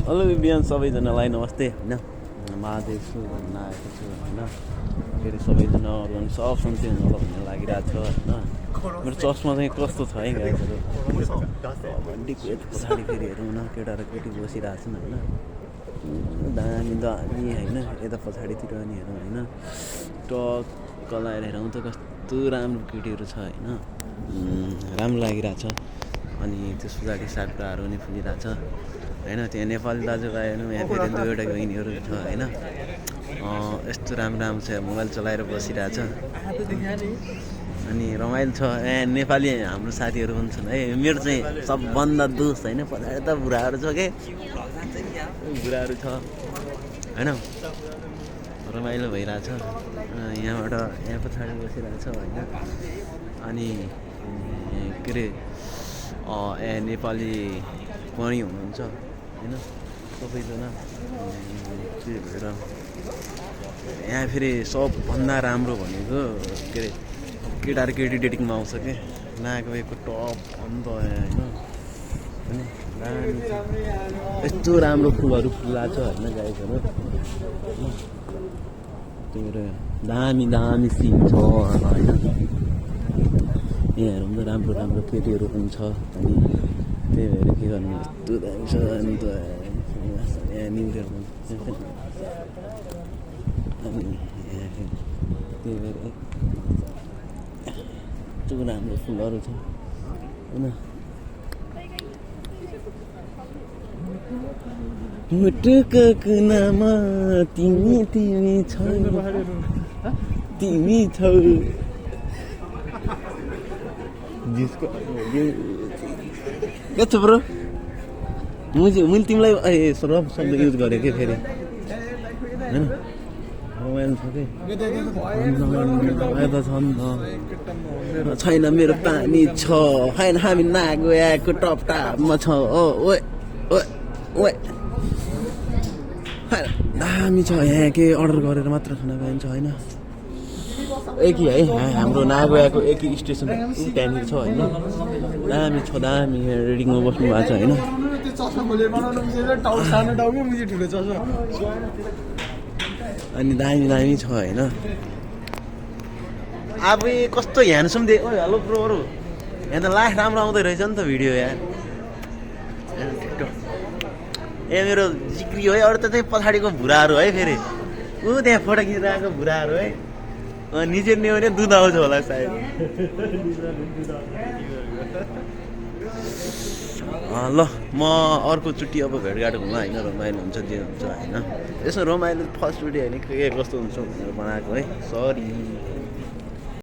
hello बिहान सबैजनालाई नमस्ते होइन महादेव छु भन्न आएको छु होइन फेरि सबैजनाहरू अनि सब सन्चै हुनु होला भन्ने लागिरहेको छ होइन मेरो चस्मा चाहिँ कस्तो छ है गाइजहरू भन्डीको यता पछाडि फेरि हेरौँ न केटा र केटी बसिरहेको छन् होइन दामी दामी होइन यता पछाडितिर नि हेरौँ होइन टक्क लगाएर हेरौँ त कस्तो राम्रो केटीहरू छ होइन राम्रो लागिरहेछ अनि त्यस पछाडि साकुराहरू पनि फुलिरहेछ होइन त्यहाँ नेपाली दाजुभाइहरू यहाँ फेरि दुईवटा बहिनीहरू छ होइन यस्तो राम्रो राम्रो छ मोबाइल चलाएर बसिरहेछ अनि रमाइलो छ नेपाली हाम्रो साथीहरू पनि छन् है मेरो चाहिँ सबभन्दा दोस्त होइन पछाडि त बुढाहरू छ के बुढाहरू छ होइन रमाइलो भइरहेछ यहाँबाट यहाँ पछाडि बसिरहेछ होइन अनि के अरे नेपाली पनि हुनुहुन्छ होइन सबैजना त्यही भएर यहाँ फेरि सबभन्दा राम्रो भनेको के अरे केटा र केटी डेटिङमा आउँछ कि नआएको भएको टप अन्त होइन यस्तो राम्रो फुलहरू फुल्लाएको छ होइन गाईहरू त्यही भएर दामी दामी सिन छ होइन यहाँहरू पनि राम्रो राम्रो केटीहरू पनि छ अनि त्यही भएर के गर्नु यस्तो दामी छ अन्त यहाँ न्यु इयरमा अनि त्यही भएर यस्तो राम्रो फुलहरू छ होइन मुटुको कुनामा तिमी तिमी छौ तिमी छौ के छ ब्रो मैले तिमीलाई रफ शब्द युज गरेँ कि फेरि होइन मोबाइल छ कि यता छ नि त छैन मेरो पानी छ होइन हामी नगएको टप टापमा छ ओए ओए ओए दामी छ यहाँ के अर्डर गरेर मात्र खाना पाइन्छ होइन एकै है हाम्रो नागोयाको एकै स्टेसन त्यहाँनिर छ होइन दामी छ दामी रेडिङमा बस्नु भएको छ होइन अनि दामी दामी छ होइन अब कस्तो ह्यान्डसम दे ओ हेलो प्रोहरू यहाँ त लास्ट राम्रो आउँदै रहेछ नि त भिडियो यहाँ ए मेरो जिक्री हो है अरू त चाहिँ पछाडिको भुराहरू है फेरि ऊ त्यहाँ फोटो खिचिरहेको भुराहरू है निचे नि भने दुध आउँछ होला सायद ल म अर्कोचोटि अब भेटघाट हुँला होइन रमाइलो हुन्छ जे हुन्छ होइन यसो रमाइलो फर्स्ट चोटि होइन के कस्तो हुन्छ भनेर बनाएको है सरी